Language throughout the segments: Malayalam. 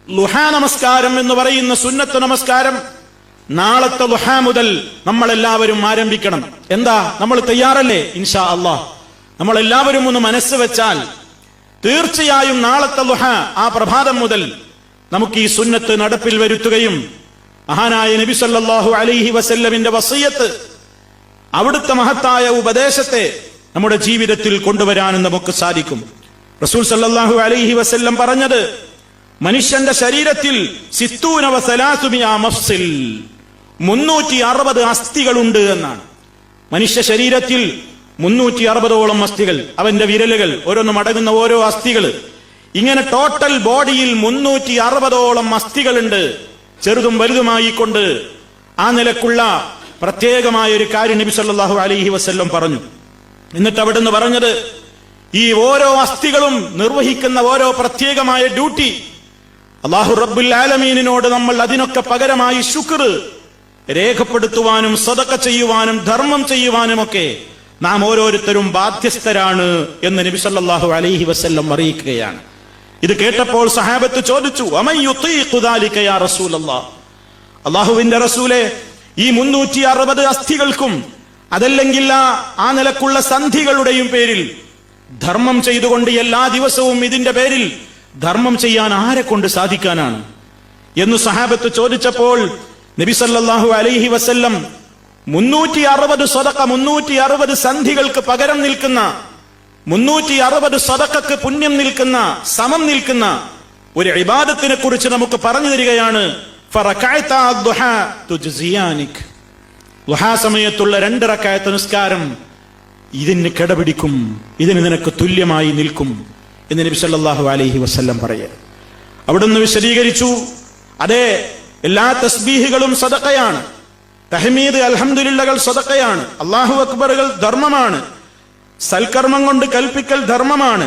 ളുഹാ നമസ്കാരം എന്ന് പറയുന്ന സുന്നത്ത് നമസ്കാരം നാളത്തെ ളുഹാ മുതൽ നമ്മളെല്ലാവരും ആരംഭിക്കണം. എന്താ, നമ്മൾ തയ്യാറല്ലേ? ഇൻഷാ അല്ലാഹ് നമ്മളെല്ലാവരും ഒന്ന് മനസ്സ് വെച്ചാൽ തീർച്ചയായും നാളത്തെ ളുഹാ, ആ പ്രഭാതം മുതൽ നമുക്ക് ഈ സുന്നത്ത് നടപ്പിൽ വരുത്തുകയും മഹാനായ നബി സല്ലല്ലാഹു അലൈഹി വസല്ലമിന്റെ വസിയ്യത്ത്, അവിടുത്തെ മഹത്തായ ഉപദേശത്തെ നമ്മുടെ ജീവിതത്തിൽ കൊണ്ടുവരാനും നമുക്ക് സാധിക്കും. റസൂൽ സല്ലല്ലാഹു അലൈഹി വസല്ലം പറഞ്ഞത്, മനുഷ്യന്റെ ശരീരത്തിൽ 360 അസ്ഥികളുണ്ട് എന്നാണ്. മനുഷ്യ ശരീരത്തിൽ 360ഓളം അസ്ഥികൾ, അവന്റെ വിരലുകൾ ഓരോന്നും അടങ്ങുന്ന ഓരോ അസ്ഥികൾ, ഇങ്ങനെ ടോട്ടൽ ബോഡിയിൽ 360ഓളം അസ്ഥികളുണ്ട്, ചെറുതും വലുതുമായിക്കൊണ്ട്. ആ നിലക്കുള്ള പ്രത്യേകമായ ഒരു കാര്യം നബി സല്ലല്ലാഹു അലൈഹി വസല്ലം പറഞ്ഞു. എന്നിട്ട് അവിടുന്ന് പറഞ്ഞത്, ഈ ഓരോ അസ്ഥികളും നിർവഹിക്കുന്ന ഓരോ പ്രത്യേകമായ ഡ്യൂട്ടി അല്ലാഹു റബ്ബുൽ ആലമീനിനോട് നമ്മൾ അതിനൊക്കെ പകരമായി ശുക്ർ രേഖപ്പെടുത്തുവാനും സദഖ ചെയ്യുവാനും ധർമ്മം ചെയ്യുവാനുമൊക്കെ നാം ഓരോരുത്തരും ബാധ്യസ്ഥരാണ് എന്ന് നബി സല്ലല്ലാഹു അലൈഹി വസല്ലം അറിയിക്കുകയാണ്. ഇത് കേട്ടപ്പോൾ സഹാബത്ത് ചോദിച്ചു, അമൻ യുതീഖു ദാലിക യാ റസൂലല്ലാഹ്, അല്ലാഹുവിന്റെ റസൂലേ, ഈ 360 അസ്ഥികൾക്കും അതല്ലെങ്കിൽ ആ നിലക്കുള്ള സന്ധികളുടെയും പേരിൽ ധർമ്മം ചെയ്തുകൊണ്ട് എല്ലാ ദിവസവും ഇതിന്റെ പേരിൽ ധർമ്മം ചെയ്യാൻ ആരെ കൊണ്ട് സാധിക്കാനാണ് എന്ന് സഹാബത്ത് ചോദിച്ചപ്പോൾ നബി സല്ലല്ലാഹു അലൈഹി വസല്ലം 360 സദഖ, 360 സന്ധികൾക്ക് പകരം നിൽക്കുന്ന, 360 സദഖക്ക് പുണ്യം നിൽക്കുന്ന, സമം നിൽക്കുന്ന ഒരു ഇബാദത്തിനെ കുറിച്ച് നമുക്ക് പറഞ്ഞു തരികയാണ്. ഫറകഅത അദ്ദുഹാ തുജ്സിയാനിക്, ളുഹാ സമയത്തുള്ള 2 റക്അത്ത് നിസ്കാരം ഇതിന് കിടപിടിക്കും, ഇതിന് നിനക്ക് തുല്യമായി നിൽക്കും എന്ന് നബി സല്ലല്ലാഹു അലൈഹി വസല്ലം പറയുക. അവിടുന്ന് വിശദീകരിച്ചു, അതെ, എല്ലാ തസ്ബീഹുകളും സദഖയാണ്, തഹ്മീദ് അൽഹംദുലില്ലകൾ സദഖയാണ്, അല്ലാഹു അക്ബറുകൾ ധർമ്മമാണ്, സൽക്കർമ്മം കൊണ്ട് കൽപ്പിക്കൽ ധർമ്മമാണ്,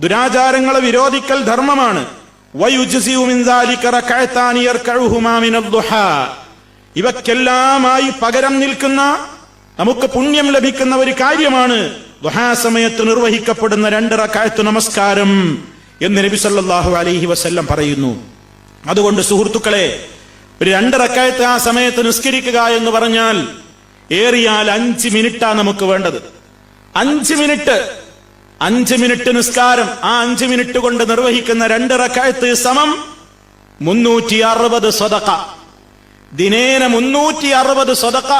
ദുരാചാരങ്ങളെ വിരോധിക്കൽ ധർമ്മമാണ്. വയുജ്സിഉ മിൻ ദാലിക റകഅതാനി യർകഉഹുമാ മിനദ്ദുഹാ, ഇവക്കെല്ലാമായി പകരം നിൽക്കുന്ന, നമുക്ക് പുണ്യം ലഭിക്കുന്ന ഒരു കാര്യമാണ് ദുഹാ സമയത്ത് നിർവഹിക്കപ്പെടുന്ന 2 റക്അത്ത് നമസ്കാരം എന്ന് നബി സല്ലല്ലാഹു അലൈഹി വസല്ലം പറയുന്നു. അതുകൊണ്ട് സുഹൃത്തുക്കളെ, ഒരു 2 റക്അത്ത് ആ സമയത്ത് നിസ്കരിക്കുക എന്ന് പറഞ്ഞാൽ ഏറിയാൽ 5 മിനിറ്റാണ് നമുക്ക് വേണ്ടത്. 5 മിനിറ്റ് നിസ്കാരം, ആ 5 മിനിറ്റ് കൊണ്ട് നിർവഹിക്കുന്ന 2 റക്അത്ത് സമം 360 സദഖ. ദിനേന 360 സദഖ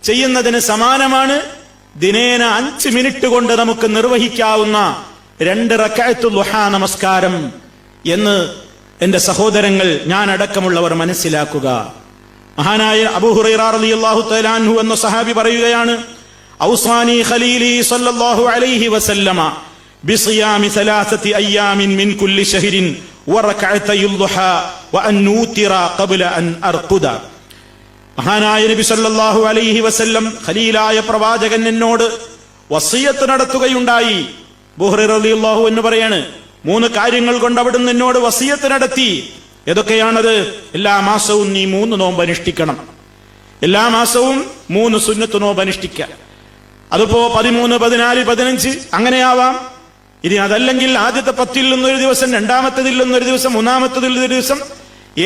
ചെയ്യുന്നതിന് സമാനമാണ് ദിനേന 5 മിനിറ്റ് കൊണ്ട് നമുക്ക് നിർവഹിക്കാവുന്ന 2 റക്അത്ത് ളുഹാ നമസ്കാരം എന്ന് എന്റെ സഹോദരങ്ങൾ, ഞാൻ അടക്കമുള്ളവർ മനസ്സിലാക്കുക. മഹാനായ അബൂ ഹുറൈറ റളിയല്ലാഹു തആല അൻഹു എന്ന സഹാബി പറയുകയാണ്, ഔസാനി ഖലീലി സല്ലല്ലാഹു അലൈഹി വസല്ലമ ബിസിയാമി 3 അയ്യാമിൻ മിൻ കുല്ലി ശഹ്രിൻ വറകഅത്തയുൽ ളുഹാ വഅൻ നൂതിറ ഖബ്ല അൻ അർഖുദ. മഹാനായ നബി സല്ലല്ലാഹു അലൈഹി വസല്ലം ഖലീലായ പ്രവാചകൻ എന്നോട് വസിയത്ത് നടത്തുകയുണ്ടായി. അബൂ ഹുറൈറ റളിയല്ലാഹു എന്ന് പറയാണ്, 3 കാര്യങ്ങൾ കൊണ്ട് അവിടുന്ന് എന്നോട് വസിയത്ത് നടത്തി. ഏതൊക്കെയാണത്? എല്ലാ മാസവും നീ 3 നോമ്പ് അനുഷ്ഠിക്കണം, എല്ലാ മാസവും 3 സുന്നത്ത് നോമ്പ് അനുഷ്ഠിക്കുക. അതിപ്പോ 13, 14, 15 അങ്ങനെയാവാം. ഇനി അതല്ലെങ്കിൽ ആദ്യത്തെ 10-ൽ നിന്നൊരു ദിവസം, രണ്ടാമത്തതിൽ നിന്നൊരു ദിവസം, മൂന്നാമത്തതിൽ നിന്നൊരു ദിവസം,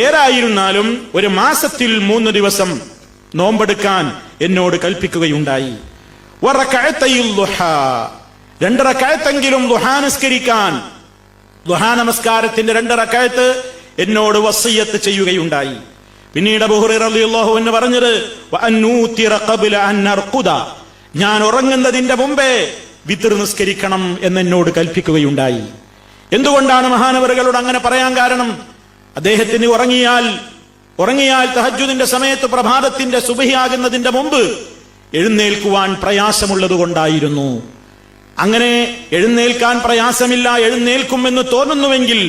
ഏതായിരുന്നാലും ഒരു മാസത്തിൽ 3 ദിവസം നോമ്പെടുക്കാൻ എന്നോട് കൽപ്പിക്കുകയുണ്ടായി. 2 റക്അത്തെങ്കിലും ളുഹാ നിസ്കരിക്കാൻ, ളുഹാ നമസ്കാരത്തിന്റെ 2 റക്അത്ത് എന്നോട് വസിയ്യത്ത് ചെയ്യുകയുണ്ടായി. പിന്നീട് അബൂ ഹുറൈറ റളിയല്ലാഹു അൻഹു പറഞ്ഞത്, വഅൻ നൂതിറ ഖബ്ല അൻ അർഖുദ, ഞാൻ ഉറങ്ങുന്നതിന്റെ മുമ്പേ വിത്ർ നിസ്കരിക്കണം എന്നോട് കൽപ്പിക്കുകയുണ്ടായി. എന്തുകൊണ്ടാണ് മഹാനവറുകളോട് അങ്ങനെ പറയാൻ കാരണം? അദ്ദേഹത്തിന് ഉറങ്ങിയാൽ തഹജ്ജുദിന്റെ സമയത്ത്, പ്രഭാതത്തിന്റെ സുബഹിയാകുന്നതിന്റെ മുമ്പ് എഴുന്നേൽക്കുവാൻ പ്രയാസമുള്ളത് കൊണ്ടായിരുന്നു. അങ്ങനെ എഴുന്നേൽക്കാൻ പ്രയാസമില്ല, എഴുന്നേൽക്കുമെന്ന് തോന്നുന്നുവെങ്കിൽ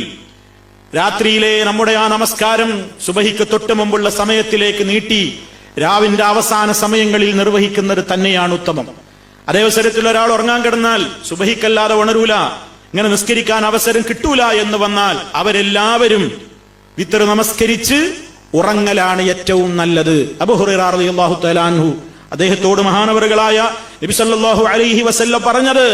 രാത്രിയിലെ നമ്മുടെ ആ നമസ്കാരം സുബഹിക്ക് തൊട്ട് മുമ്പുള്ള സമയത്തിലേക്ക് നീട്ടി രാവിന്റെ അവസാന സമയങ്ങളിൽ നിർവഹിക്കുന്നത് തന്നെയാണ് ഉത്തമം. അതേ അവസരത്തിൽ ഒരാൾ ഉറങ്ങാൻ കിടന്നാൽ സുബഹിക്കല്ലാതെ ഉണരൂല, ഇങ്ങനെ നിസ്കരിക്കാൻ അവസരം കിട്ടൂല എന്ന് വന്നാൽ അവരെല്ലാവരും വിത്ർ നമസ്കരിച്ച് ഉറങ്ങലാണ് ഏറ്റവും നല്ലത്. അബൂ ഹുറൈറ റളിയല്ലാഹു തആല അൻഹു അദ്ദേഹത്തോട് മഹാനവറുകളായ നബി സല്ലല്ലാഹു അലൈഹി വസല്ലം പറഞ്ഞത്,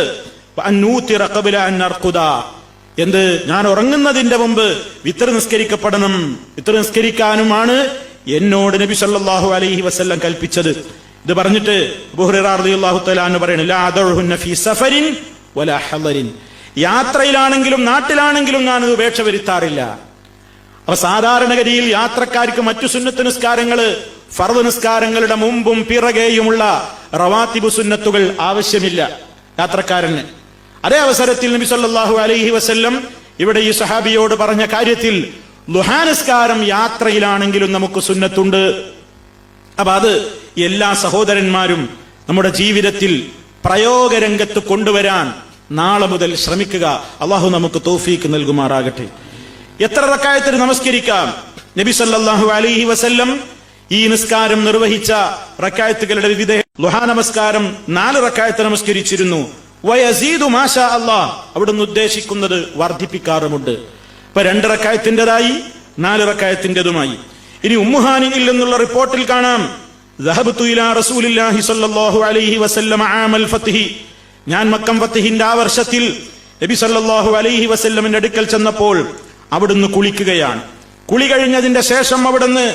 എന്ത്? ഞാൻ ഉറങ്ങുന്നതിന്റെ മുമ്പ് വിത്ർ നിസ്കരിക്കപ്പെടണം. വിത്ർ നിസ്കരിക്കാനുമാണ് എന്നോട് നബി സല്ലല്ലാഹു അലൈഹി വസല്ലം കൽപ്പിച്ചത്. ഇത് പറഞ്ഞിട്ട് അബൂ ഹുറൈറ റളിയല്ലാഹു തആല അൻഹു പറയുന്നു, ലാ അദഉഹുന്ന ഫീ സഫരിൻ വലാ ഹളരിൻ. യാത്രയിലാണെങ്കിലും നാട്ടിലാണെങ്കിലും ഞാൻ ഉപേക്ഷ വരുത്താറില്ല. അപ്പൊ സാധാരണഗതിയിൽ യാത്രക്കാർക്ക് മറ്റു സുന്നത്ത് നിസ്കാരങ്ങള്, ഫർദ് നിസ്കാരങ്ങളുടെ മുമ്പും പിറകെയുമുള്ള റവാത്തിബ് സുന്നത്തുകൾ ആവശ്യമില്ല യാത്രക്കാരന്. അതേ അവസരത്തിൽ നബി സല്ലല്ലാഹു അലൈഹി വസല്ലം ഇവിടെ ഈ സഹാബിയോട് പറഞ്ഞ കാര്യത്തിൽ ളുഹാ നിസ്കാരം യാത്രയിലാണെങ്കിലും നമുക്ക് സുന്നത്തുണ്ട്. അപ്പൊ അത് എല്ലാ സഹോദരന്മാരും നമ്മുടെ ജീവിതത്തിൽ പ്രയോഗരംഗത്ത് കൊണ്ടുവരാൻ നാളെ മുതൽ ശ്രമിക്കുക. അള്ളാഹു നമുക്ക് തൗഫീക്ക് നൽകുമാറാകട്ടെ. എത്ര റക്അത്തിന് നമസ്കരിക്കാം? നബി സല്ലല്ലാഹു അലൈഹി വസല്ലം ഈ നിസ്കാരം നിർവഹിച്ച റക്അത്തുകളുടെ വിവിധ ളുഹാ നമസ്കാരം 4 റക്അത്ത് നമസ്കരിച്ചിരുന്നു. വയസീദു മാഷാ അല്ലാഹ്, അവിടുന്ന് ഉദ്ദേശിക്കുന്നത് വർദ്ധിപ്പിക്കാറുമുണ്ട്. ഇപ്പൊ 2 റക്അത്തിൻ്റെതായി 4 റക്അത്തിൻ്റെതുമായി. ഇനി ഉമ്മുഹാനിയിൽ നിന്നുള്ള റിപ്പോർട്ടിൽ കാണാം, ദഹബതു ഇലാ റസൂലില്ലാഹി സ്വല്ലല്ലാഹു അലൈഹി വസല്ലം ആമൽ ഫത്ഹി, ഞാൻ മക്കം ഫത്ഹിന്റെ ആ വർഷത്തിൽ നബി സല്ലല്ലാഹു അലൈഹി വസല്ലമിന്റെ അടുക്കൽ ചെന്നപ്പോൾ അവിടുന്ന് കുളിക്കുകയാണ്. കുളി കഴിഞ്ഞതിന്റെ ശേഷം അവിടുന്ന്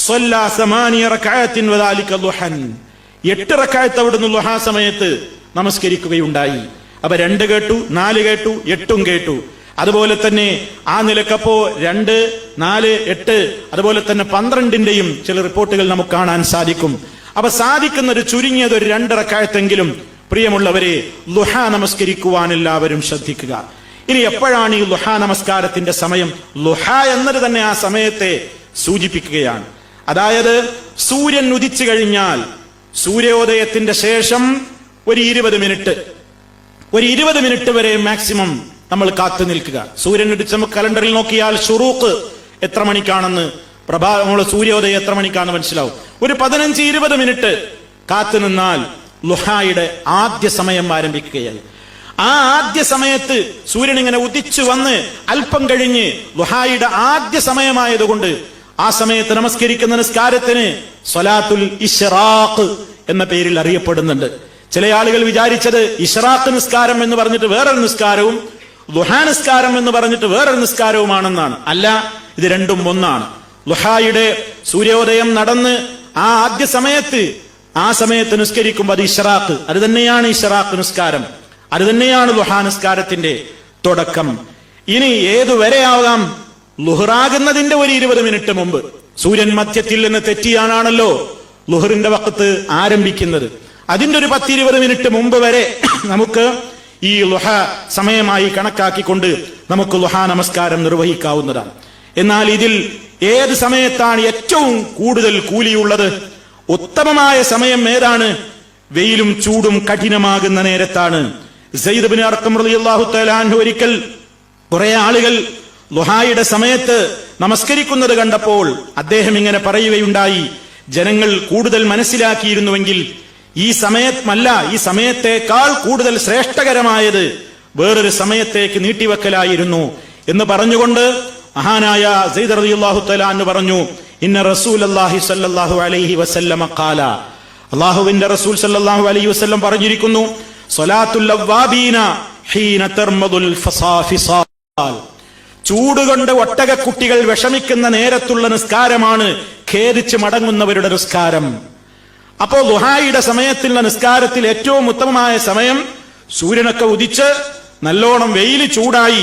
സ്വല്ലാ 8 റക്അത്തിൻ വദാലിക ളുഹൻ, 8 റക്അത്ത് അവിടുന്ന് ളുഹാ സമയത്ത് നമസ്കരിക്കുകയുണ്ടായി. അപ്പൊ 2 കേട്ടു, 4 കേട്ടു, 8 കേട്ടു. അതുപോലെ തന്നെ ആ നിലക്കപ്പോ 2, 4, 8 അതുപോലെ തന്നെ 12ന്റെയും ചില റിപ്പോർട്ടുകൾ നമുക്ക് കാണാൻ സാധിക്കും. അപ്പൊ സാധിക്കുന്ന ഒരു ചുരുങ്ങിയത് ഒരു 2 റക്അത്തെങ്കിലും പ്രിയമുള്ളവരെ ളുഹാ നമസ്കരിക്കുവാൻ എല്ലാവരും ശ്രദ്ധിക്കുക. ഇനി എപ്പോഴാണ് ഈ ളുഹാ നമസ്കാരത്തിന്റെ സമയം? ളുഹാ എന്നത് തന്നെ ആ സമയത്തെ സൂചിപ്പിക്കുകയാണ്. അതായത് സൂര്യൻ ഉദിച്ചു കഴിഞ്ഞാൽ സൂര്യോദയത്തിന്റെ ശേഷം ഒരു 20 മിനിറ്റ് വരെ മാക്സിമം നമ്മൾ കാത്തു നിൽക്കുക. സൂര്യൻ ഉദിച്ച് നമുക്ക് കലണ്ടറിൽ നോക്കിയാൽ ഷുറൂഖ് എത്ര മണിക്കാണെന്ന്, നമ്മൾ സൂര്യോദയം എത്ര മണിക്കാണെന്ന് മനസ്സിലാവും. ഒരു 15-20 മിനിറ്റ് കാത്തു നിന്നാൽ ളുഹായുടെ ആദ്യ സമയം ആരംഭിക്കുകയായി. ആ ആദ്യ സമയത്ത് സൂര്യൻ ഇങ്ങനെ ഉദിച്ചു വന്ന് അല്പം കഴിഞ്ഞ് ളുഹായുടെ ആദ്യ സമയമായതുകൊണ്ട് ആ സമയത്ത് നമസ്കരിക്കുന്ന നിസ്കാരത്തിന് സ്വലാത്തുൽ ഇശ്റാഖ് എന്ന പേരിൽ അറിയപ്പെടുന്നുണ്ട്. ചില ആളുകൾ വിചാരിച്ചത് ഇശ്റാഖ് നിസ്കാരം എന്ന് പറഞ്ഞിട്ട് വേറൊരു നിസ്കാരവും ളുഹാ നിസ്കാരം എന്ന് പറഞ്ഞിട്ട് വേറൊരു നിസ്കാരവുമാണെന്നാണ്. അല്ല, ഇത് രണ്ടും ഒന്നാണ്. ളുഹായുടെ സൂര്യോദയം നടന്ന് ആ ആദ്യ സമയത്ത് നിസ്കരിക്കുമ്പോൾ അത് ഇശ്റാഖ്, അത് തന്നെയാണ് ഇശ്റാഖ് നിസ്കാരം, അത് തന്നെയാണ് ളുഹാ നിസ്കാരത്തിന്റെ തുടക്കം. ഇനി ഏതുവരെയാകാം? ളുഹറാകുന്നതിന്റെ ഒരു 20 മിനിറ്റ് മുമ്പ്. സൂര്യൻ മധ്യത്തിൽ നിന്ന് തെറ്റിയാണല്ലോ ളുഹറിന്റെ വഖത്ത് ആരംഭിക്കുന്നത്. അതിന്റെ ഒരു 10-20 മിനിറ്റ് മുമ്പ് വരെ നമുക്ക് ഈ ളുഹ സമയമായി കണക്കാക്കിക്കൊണ്ട് നമുക്ക് ളുഹാ നമസ്കാരം നിർവഹിക്കാവുന്നതാണ്. എന്നാൽ ഇതിൽ ഏത് സമയത്താണ് ഏറ്റവും കൂടുതൽ കൂലിയുള്ളത്? ഉത്തമമായ സമയം ഏതാണ്? വെയിലും ചൂടും കഠിനമാകുന്ന നേരത്താണ്. സയ്യിദ് ഇബ്നു അർഖം റളിയല്ലാഹു തആല അൻഹു ഒരിക്കൽ കുറെ ആളുകൾ ളുഹായുടെ സമയത്ത് നമസ്കരിക്കുന്നത് കണ്ടപ്പോൾ അദ്ദേഹം ഇങ്ങനെ പറയുകയുണ്ടായി, ജനങ്ങൾ കൂടുതൽ മനസ്സിലാക്കിയിരുന്നുവെങ്കിൽ ഈ സമയത്തേക്കാൾ കൂടുതൽ ശ്രേഷ്ഠകരമായത് വേറൊരു സമയത്തേക്ക് നീട്ടിവെക്കലായിരുന്നു എന്ന് പറഞ്ഞുകൊണ്ട് മഹാനായ സയ്യിദ് റളിയല്ലാഹു തആല അൻഹു പറഞ്ഞു, ഇന്ന റസൂലല്ലാഹി സ്വല്ലല്ലാഹു അലൈഹി വസല്ലം ഖാല, അല്ലാഹുവിന്റെ റസൂൽ സ്വല്ലല്ലാഹു അലൈഹി വസല്ലം പറഞ്ഞിരിക്കുന്നു, സ്വലാത്തുൽ അവ്വാബീന ഹീന തർമദുൽ ഫസാഫിസാൽ, ചൂടുകൊണ്ട് ഒട്ടകക്കുട്ടികൾ വിഷമിക്കുന്ന നേരത്തുള്ള നിസ്കാരമാണ് ഖേദിച്ച് മടങ്ങുന്നവരുടെ നിസ്കാരം. അപ്പോ ളുഹായുടെ സമയത്തുള്ള നിസ്കാരത്തിൽ ഏറ്റവും ഉത്തമമായ സമയം സൂര്യനൊക്കെ ഉദിച്ച് നല്ലോണം വെയിൽ ചൂടായി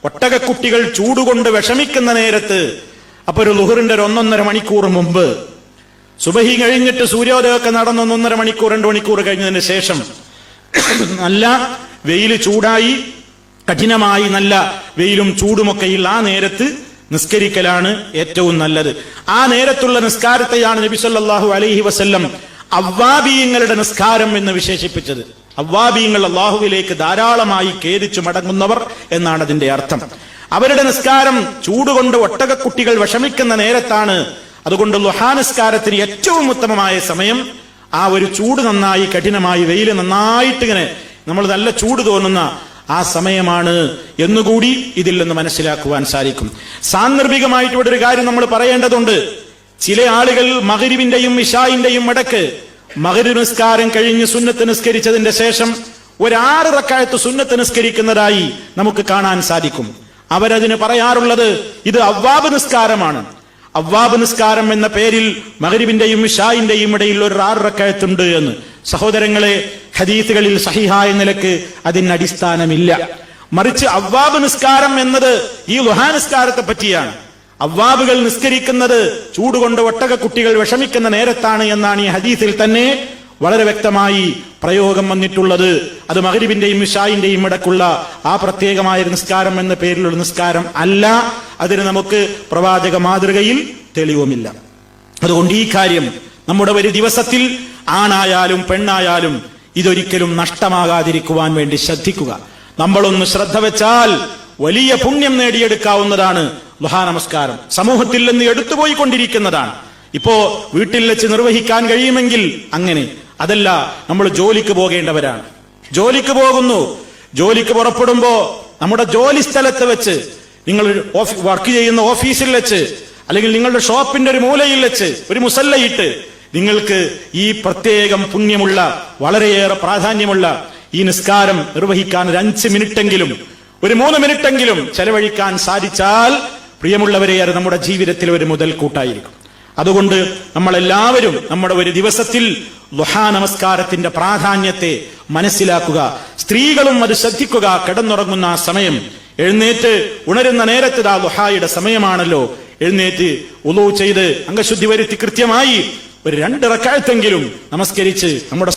ഒട്ടകക്കുട്ടികൾ ചൂടുകൊണ്ട് വിഷമിക്കുന്ന നേരത്ത്, അപ്പൊ ഒരു ളുഹറിന്റെ 1.5 മണിക്കൂർ മുമ്പ്, സുബഹി കഴിഞ്ഞിട്ട് സൂര്യോദയമൊക്കെ നടന്ന് 1.5 മണിക്കൂർ 2 മണിക്കൂർ കഴിഞ്ഞതിന് ശേഷം നല്ല വെയിൽ ചൂടായി കഠിനമായി നല്ല വെയിലും ചൂടുമൊക്കെയുള്ള ആ നേരത്ത് നിസ്കരിക്കലാണ് ഏറ്റവും നല്ലത്. ആ നേരത്തുള്ള നിസ്കാരത്തെയാണ് നബി സല്ലല്ലാഹു അലൈഹി വസല്ലം അവ്വാബീങ്ങളുടെ നിസ്കാരം എന്ന് വിശേഷിപ്പിച്ചത്. അവ്വാബീങ്ങൾ അല്ലാഹുവിലേക്ക് ധാരാളമായി ഖേദിച്ചു മടങ്ങുന്നവർ എന്നാണ് അതിന്റെ അർത്ഥം. അവരുടെ നിസ്കാരം ചൂടുകൊണ്ട് ഒട്ടകക്കുട്ടികൾ വിഷമിക്കുന്ന നേരത്താണ്. അതുകൊണ്ട് ളുഹാ നിസ്കാരത്തിന് ഏറ്റവും ഉത്തമമായ സമയം ആ ഒരു ചൂട് നന്നായി കഠിനമായി വെയിൽ നന്നായിട്ട് ഇങ്ങനെ നമ്മൾ നല്ല ചൂട് തോന്നുന്ന ആ സമയമാണ് എന്നുകൂടി ഇതിൽ നിന്ന് മനസ്സിലാക്കുവാൻ സാധിക്കും. സാന്ദർഭികമായിട്ട് ഇവിടെ ഒരു കാര്യം നമ്മൾ പറയേണ്ടതുണ്ട്. ചില ആളുകൾ മഗ്രിബിന്റെയും ഇശാഇന്റെയും ഇടക്ക് മഗ്രിബ് നിസ്കാരം കഴിഞ്ഞ് സുന്നത്ത് നിസ്കരിച്ചതിന്റെ ശേഷം ഒരു 6 റക്അത്ത് സുന്നത്ത് നിസ്കരിക്കുന്നതായി നമുക്ക് കാണാൻ സാധിക്കും. അവരതിന് പറയാറുള്ളത് ഇത് അവ്വാബ് നിസ്കാരമാണ്. അവ്വാബ് നിസ്കാരം എന്ന പേരിൽ മഗ്രിബിന്റെയും ഇശാഇന്റെയും ഇടയിൽ ഒരു 6 റക്അത്തുണ്ട് എന്ന്. സഹോദരങ്ങളെ, ഹദീസുകളിൽ സഹിഹായ നിലക്ക് അതിന് അടിസ്ഥാനമില്ല. മറിച്ച് അവ്വാബ് നിസ്കാരം എന്നത് ഈ ളുഹാ നിസ്കാരത്തെ പറ്റിയാണ്. അവ്വാബുകൾ നിസ്കരിക്കുന്നത് ചൂടുകൊണ്ട് ഒട്ടകക്കുട്ടികൾ വിഷമിക്കുന്ന നേരത്താണ് എന്നാണ് ഈ ഹദീസിൽ തന്നെ വളരെ വ്യക്തമായി പ്രയോഗം വന്നിട്ടുള്ളത്. അത് മഗ്രിബിന്റെയും ഇശാഇന്റെയും ഇടക്കുള്ള ആ പ്രത്യേകമായ നിസ്കാരം എന്ന പേരിലുള്ള നിസ്കാരം അല്ല. അതിന് നമുക്ക് പ്രവാചക മാതൃകയിൽ തെളിവുമില്ല. അതുകൊണ്ട് ഈ കാര്യം നമ്മുടെ ഒരു ദിവസത്തിൽ ആണായാലും പെണ്ണായാലും ഇതൊരിക്കലും നഷ്ടമാകാതിരിക്കുവാൻ വേണ്ടി ശ്രദ്ധിക്കുക. നമ്മളൊന്ന് ശ്രദ്ധ വെച്ചാൽ വലിയ പുണ്യം നേടിയെടുക്കാവുന്നതാണ് ളുഹാ നമസ്കാരം. സമൂഹത്തിൽ നിന്ന് എടുത്തുപോയിക്കൊണ്ടിരിക്കുന്നതാണ്. ഇപ്പോ വീട്ടിൽ വെച്ച് നിർവഹിക്കാൻ കഴിയുമെങ്കിൽ അങ്ങനെ. അതല്ല, നമ്മൾ ജോലിക്ക് പോകേണ്ടവരാണ്. ജോലിക്ക് പോകുന്നു. ജോലിക്ക് പുറപ്പെടുമ്പോ നമ്മുടെ ജോലി സ്ഥലത്ത് വെച്ച്, നിങ്ങൾ വർക്ക് ചെയ്യുന്ന ഓഫീസിൽ വെച്ച്, അല്ലെങ്കിൽ നിങ്ങളുടെ ഷോപ്പിന്റെ ഒരു മൂലയിൽ വെച്ച് ഒരു മുസല്ലയിട്ട് നിങ്ങൾക്ക് ഈ പ്രത്യേകം പുണ്യമുള്ള വളരെയേറെ പ്രാധാന്യമുള്ള ഈ നിസ്കാരം നിർവഹിക്കാൻ ഒരു 5 മിനിറ്റെങ്കിലും ഒരു 3 മിനിറ്റെങ്കിലും ചെലവഴിക്കാൻ സാധിച്ചാൽ പ്രിയമുള്ളവരെ, അത് നമ്മുടെ ജീവിതത്തിൽ ഒരു മുതൽക്കൂട്ടായിരിക്കും. അതുകൊണ്ട് നമ്മളെല്ലാവരും നമ്മുടെ ഒരു ദിവസത്തിൽ ളുഹാ നമസ്കാരത്തിന്റെ പ്രാധാന്യത്തെ മനസ്സിലാക്കുക. സ്ത്രീകളും അത് ശ്രദ്ധിക്കുക. കിടന്നുറങ്ങുന്ന ആ സമയം എഴുന്നേറ്റ് ഉണരുന്ന നേരത്ത് ആ ളുഹായുടെ സമയമാണല്ലോ. എഴുന്നേറ്റ് വുളൂ ചെയ്ത് അംഗശുദ്ധി വരുത്തി കൃത്യമായി ഒരു 2 റക്അത്തെങ്കിലും നമസ്കരിച്ച് നമ്മുടെ